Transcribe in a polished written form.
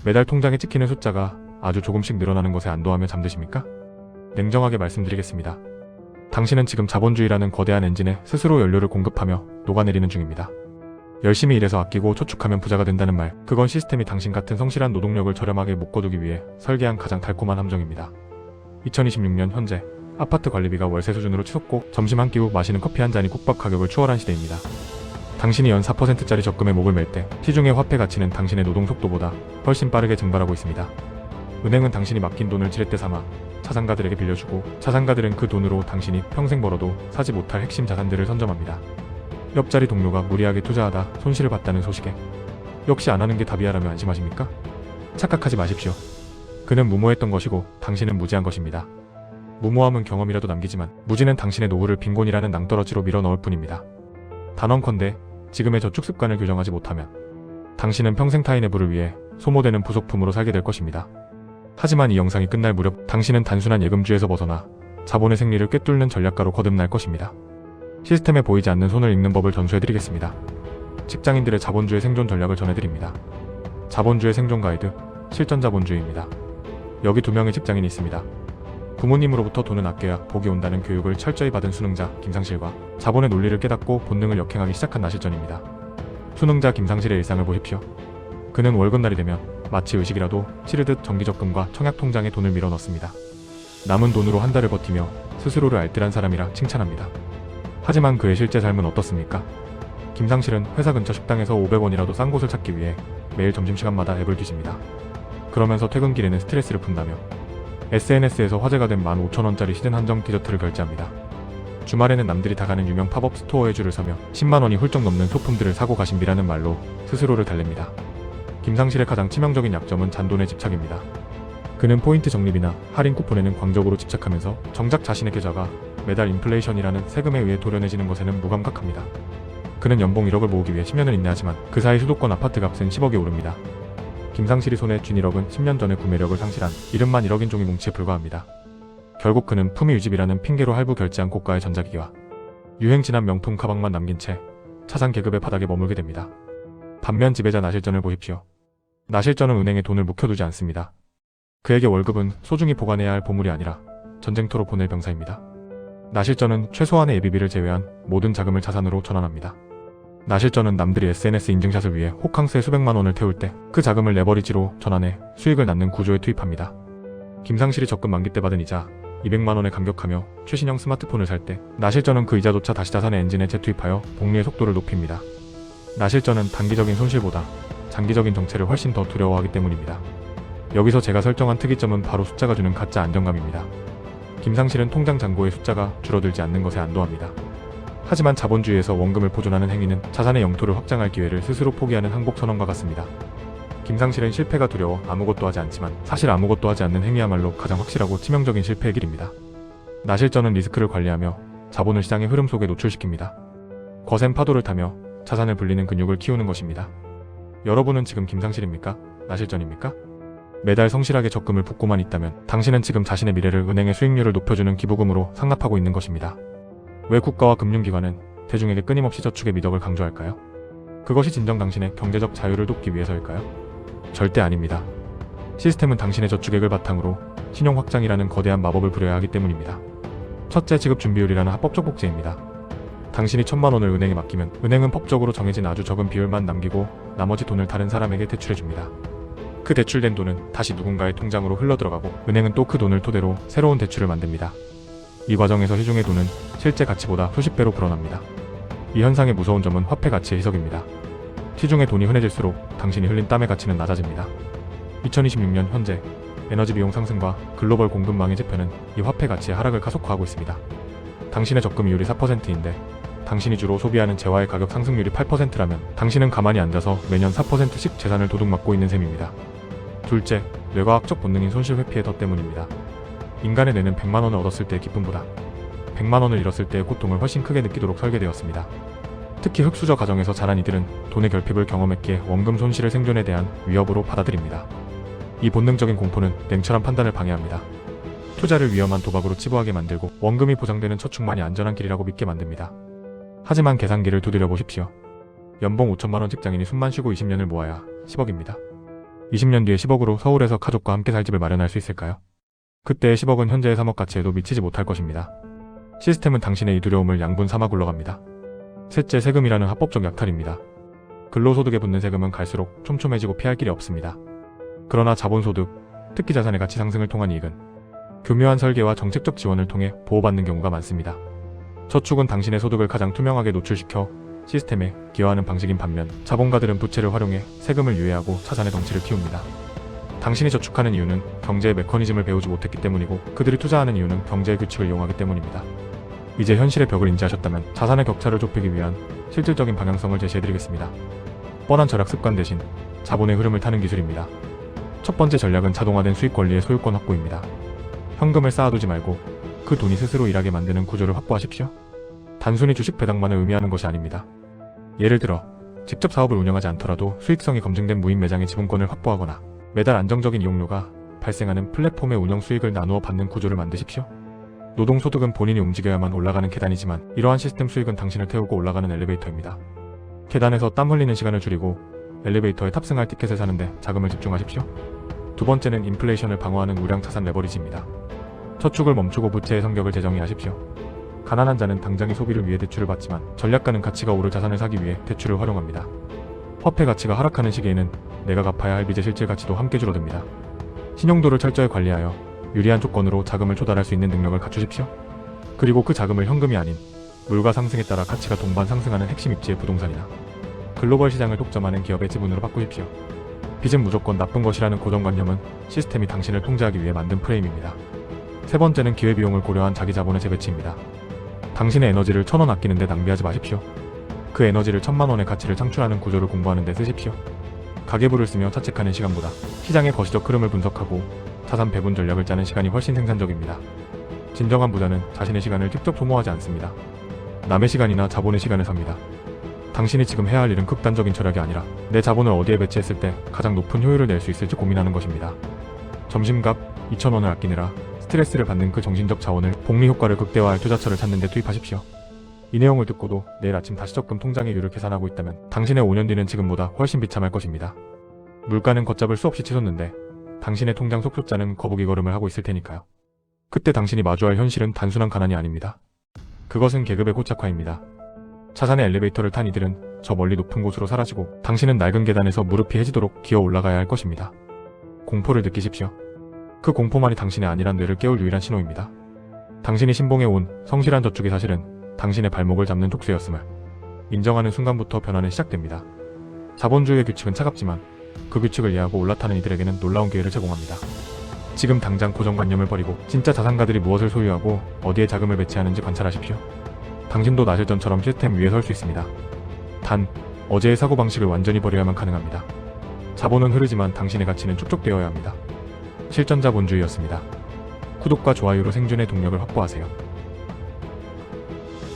매달 통장에 찍히는 숫자가 아주 조금씩 늘어나는 것에 안도하며 잠드십니까? 냉정하게 말씀드리겠습니다. 당신은 지금 자본주의라는 거대한 엔진에 스스로 연료를 공급하며 녹아내리는 중입니다. 열심히 일해서 아끼고 저축하면 부자가 된다는 말, 그건 시스템이 당신 같은 성실한 노동력을 저렴하게 묶어두기 위해 설계한 가장 달콤한 함정입니다. 2026년 현재 아파트 관리비가 월세 수준으로 치솟고 점심 한 끼 후 마시는 커피 한 잔이 국밥 가격을 추월한 시대입니다. 당신이 연 4%짜리 적금에 목을 맬 때 시중의 화폐 가치는 당신의 노동 속도보다 훨씬 빠르게 증발하고 있습니다. 은행은 당신이 맡긴 돈을 지렛대 삼아 자산가들에게 빌려주고 자산가들은 그 돈으로 당신이 평생 벌어도 사지 못할 핵심 자산들을 선점합니다. 옆자리 동료가 무리하게 투자하다 손실을 봤다는 소식에 역시 안 하는 게 답이야라며 안심하십니까? 착각하지 마십시오. 그는 무모했던 것이고 당신은 무지한 것입니다. 무모함은 경험이라도 남기지만 무지는 당신의 노후를 빈곤이라는 낭떠러지로 밀어 넣을 뿐입니다. 단언컨대 지금의 저축 습관을 교정하지 못하면 당신은 평생 타인의 부를 위해 소모되는 부속품으로 살게 될 것입니다. 하지만 이 영상이 끝날 무렵 당신은 단순한 예금주에서 벗어나 자본의 생리를 꿰뚫는 전략가로 거듭날 것입니다. 시스템에 보이지 않는 손을 읽는 법을 전수해드리겠습니다. 직장인들의 자본주의 생존 전략을 전해드립니다. 자본주의 생존 가이드, 실전자본주의입니다. 여기 2명의 직장인이 있습니다. 부모님으로부터 돈은 아껴야 복이 온다는 교육을 철저히 받은 수능자 김상실과 자본의 논리를 깨닫고 본능을 역행하기 시작한 나실전입니다. 수능자 김상실의 일상을 보십시오. 그는 월급날이 되면 마치 의식이라도 치르듯 정기적금과 청약통장에 돈을 밀어 넣습니다. 남은 돈으로 한 달을 버티며 스스로를 알뜰한 사람이라 칭찬합니다. 하지만 그의 실제 삶은 어떻습니까? 김상실은 회사 근처 식당에서 500원이라도 싼 곳을 찾기 위해 매일 점심시간마다 앱을 뒤집니다. 그러면서 퇴근길에는 스트레스를 푼다며 SNS에서 화제가 된 15,000원짜리 시즌 한정 디저트를 결제합니다. 주말에는 남들이 다 가는 유명 팝업 스토어에 줄을 서며 10만원이 훌쩍 넘는 소품들을 사고 가심비라는 말로 스스로를 달랩니다. 김상실의 가장 치명적인 약점은 잔돈에 집착입니다. 그는 포인트 적립이나 할인 쿠폰에는 광적으로 집착하면서 정작 자신의 계좌가 매달 인플레이션이라는 세금에 의해 도려내지는 것에는 무감각합니다. 그는 연봉 1억을 모으기 위해 10년을 인내하지만 그 사이 수도권 아파트 값은 10억에 오릅니다. 김상실이 손에 쥔 1억은 10년 전에 구매력을 상실한 이름만 1억인 종이 뭉치에 불과합니다. 결국 그는 품위 유지비라는 핑계로 할부 결제한 고가의 전자기기와 유행 지난 명품 가방만 남긴 채 차상 계급의 바닥에 머물게 됩니다. 반면 지배자 나실전을 보십시오. 나실전은 은행에 돈을 묵혀두지 않습니다. 그에게 월급은 소중히 보관해야 할 보물이 아니라 전쟁터로 보낼 병사입니다. 나실전은 최소한의 예비비를 제외한 모든 자금을 자산으로 전환합니다. 나실전은 남들이 SNS 인증샷을 위해 호캉스에 수백만 원을 태울 때 그 자금을 레버리지로 전환해 수익을 낳는 구조에 투입합니다. 김상실이 적금 만기 때 받은 이자 200만 원에 감격하며 최신형 스마트폰을 살 때 나실전은 그 이자조차 다시 자산의 엔진에 재투입하여 복리의 속도를 높입니다. 나실전은 단기적인 손실보다 장기적인 정체를 훨씬 더 두려워하기 때문입니다. 여기서 제가 설정한 특이점은 바로 숫자가 주는 가짜 안정감입니다. 김상실은 통장 잔고의 숫자가 줄어들지 않는 것에 안도합니다. 하지만 자본주의에서 원금을 보존하는 행위는 자산의 영토를 확장할 기회를 스스로 포기하는 항복 선언과 같습니다. 김상실은 실패가 두려워 아무것도 하지 않지만 사실 아무것도 하지 않는 행위야말로 가장 확실하고 치명적인 실패의 길입니다. 나실전은 리스크를 관리하며 자본을 시장의 흐름 속에 노출시킵니다. 거센 파도를 타며 자산을 불리는 근육을 키우는 것입니다. 여러분은 지금 김상실입니까? 나실전입니까? 매달 성실하게 적금을 붓고만 있다면 당신은 지금 자신의 미래를 은행의 수익률을 높여주는 기부금으로 상납하고 있는 것입니다. 왜 국가와 금융기관은 대중에게 끊임없이 저축의 미덕을 강조할까요? 그것이 진정 당신의 경제적 자유를 돕기 위해서일까요? 절대 아닙니다. 시스템은 당신의 저축액을 바탕으로 신용 확장이라는 거대한 마법을 부려야 하기 때문입니다. 첫째, 지급 준비율이라는 합법적 복제입니다. 당신이 1000만 원을 은행에 맡기면 은행은 법적으로 정해진 아주 적은 비율만 남기고 나머지 돈을 다른 사람에게 대출해줍니다. 그 대출된 돈은 다시 누군가의 통장으로 흘러들어가고 은행은 또 그 돈을 토대로 새로운 대출을 만듭니다. 이 과정에서 시중의 돈은 실제 가치보다 수십 배로 불어납니다. 이 현상의 무서운 점은 화폐 가치의 희석입니다. 시중의 돈이 흔해질수록 당신이 흘린 땀의 가치는 낮아집니다. 2026년 현재 에너지 비용 상승과 글로벌 공급망의 재편은 이 화폐 가치의 하락을 가속화하고 있습니다. 당신의 적금이율이 4%인데 당신이 주로 소비하는 재화의 가격 상승률이 8%라면 당신은 가만히 앉아서 매년 4%씩 재산을 도둑맞고 있는 셈입니다. 둘째, 뇌과학적 본능인 손실 회피의 덫 때문입니다. 인간의 뇌는 100만 원을 얻었을 때의 기쁨보다 100만 원을 잃었을 때의 고통을 훨씬 크게 느끼도록 설계되었습니다. 특히 흑수저 가정에서 자란 이들은 돈의 결핍을 경험했기에 원금 손실을 생존에 대한 위협으로 받아들입니다. 이 본능적인 공포는 냉철한 판단을 방해합니다. 투자를 위험한 도박으로 치부하게 만들고 원금이 보장되는 저축만이 안전한 길이라고 믿게 만듭니다. 하지만 계산기를 두드려 보십시오. 연봉 5천만 원 직장인이 숨만 쉬고 20년을 모아야 10억입니다. 20년 뒤에 10억으로 서울에서 가족과 함께 살 집을 마련할 수 있을까요? 그때의 10억은 현재의 3억 가치에도 미치지 못할 것입니다. 시스템은 당신의 이 두려움을 양분 삼아 굴러갑니다. 셋째, 세금이라는 합법적 약탈입니다. 근로소득에 붙는 세금은 갈수록 촘촘해지고 피할 길이 없습니다. 그러나 자본소득, 특히 자산의 가치 상승을 통한 이익은 교묘한 설계와 정책적 지원을 통해 보호받는 경우가 많습니다. 저축은 당신의 소득을 가장 투명하게 노출시켜 시스템에 기여하는 방식인 반면 자본가들은 부채를 활용해 세금을 유예하고 자산의 덩치를 키웁니다. 당신이 저축하는 이유는 경제의 메커니즘을 배우지 못했기 때문이고 그들이 투자하는 이유는 경제의 규칙을 이용하기 때문입니다. 이제 현실의 벽을 인지하셨다면 자산의 격차를 좁히기 위한 실질적인 방향성을 제시해드리겠습니다. 뻔한 절약 습관 대신 자본의 흐름을 타는 기술입니다. 첫 번째 전략은 자동화된 수익 권리의 소유권 확보입니다. 현금을 쌓아두지 말고 그 돈이 스스로 일하게 만드는 구조를 확보하십시오. 단순히 주식 배당만을 의미하는 것이 아닙니다. 예를 들어 직접 사업을 운영하지 않더라도 수익성이 검증된 무인 매장의 지분권을 확보하거나 매달 안정적인 이용료가 발생하는 플랫폼의 운영 수익을 나누어 받는 구조를 만드십시오. 노동소득은 본인이 움직여야만 올라가는 계단이지만 이러한 시스템 수익은 당신을 태우고 올라가는 엘리베이터입니다. 계단에서 땀 흘리는 시간을 줄이고 엘리베이터에 탑승할 티켓을 사는데 자금을 집중하십시오. 두 번째는 인플레이션을 방어하는 우량 자산 레버리지입니다. 저축을 멈추고 부채의 성격을 재정의하십시오. 가난한 자는 당장의 소비를 위해 대출을 받지만 전략가는 가치가 오를 자산을 사기 위해 대출을 활용합니다. 화폐 가치가 하락하는 시기에는 내가 갚아야 할 빚의 실질 가치도 함께 줄어듭니다. 신용도를 철저히 관리하여 유리한 조건으로 자금을 조달할 수 있는 능력을 갖추십시오. 그리고 그 자금을 현금이 아닌 물가 상승에 따라 가치가 동반 상승하는 핵심 입지의 부동산이나 글로벌 시장을 독점하는 기업의 지분으로 바꾸십시오. 빚은 무조건 나쁜 것이라는 고정관념은 시스템이 당신을 통제하기 위해 만든 프레임입니다. 세 번째는 기회비용을 고려한 자기 자본의 재배치입니다. 당신의 에너지를 1,000원 아끼는데 낭비하지 마십시오. 그 에너지를 1,000만 원의 가치를 창출하는 구조를 공부하는 데 쓰십시오. 가계부를 쓰며 차책하는 시간보다 시장의 거시적 흐름을 분석하고 자산 배분 전략을 짜는 시간이 훨씬 생산적입니다. 진정한 부자는 자신의 시간을 직접 소모하지 않습니다. 남의 시간이나 자본의 시간을 삽니다. 당신이 지금 해야 할 일은 극단적인 절약이 아니라 내 자본을 어디에 배치했을 때 가장 높은 효율을 낼 수 있을지 고민하는 것입니다. 점심값 2,000원을 아끼느라 스트레스를 받는 그 정신적 자원을 복리 효과를 극대화할 투자처를 찾는 데 투입하십시오. 이 내용을 듣고도 내일 아침 다시 적금 통장의 유를 계산하고 있다면 당신의 5년 뒤는 지금보다 훨씬 비참할 것입니다. 물가는 걷잡을 수 없이 치솟는데 당신의 통장 속 숫자는 거북이 걸음을 하고 있을 테니까요. 그때 당신이 마주할 현실은 단순한 가난이 아닙니다. 그것은 계급의 고착화입니다. 자산의 엘리베이터를 탄 이들은 저 멀리 높은 곳으로 사라지고 당신은 낡은 계단에서 무릎이 해지도록 기어 올라가야 할 것입니다. 공포를 느끼십시오. 그 공포만이 당신의 안일한 뇌를 깨울 유일한 신호입니다. 당신이 신봉해온 성실한 저축이 사실은 당신의 발목을 잡는 촉수였음을 인정하는 순간부터 변화는 시작됩니다. 자본주의의 규칙은 차갑지만 그 규칙을 이해하고 올라타는 이들에게는 놀라운 기회를 제공합니다. 지금 당장 고정관념을 버리고 진짜 자산가들이 무엇을 소유하고 어디에 자금을 배치하는지 관찰하십시오. 당신도 나실전처럼 시스템 위에 설 수 있습니다. 단, 어제의 사고방식을 완전히 버려야만 가능합니다. 자본은 흐르지만 당신의 가치는 축적되어야 합니다. 실전자본주의였습니다. 구독과 좋아요로 생존의 동력을 확보하세요.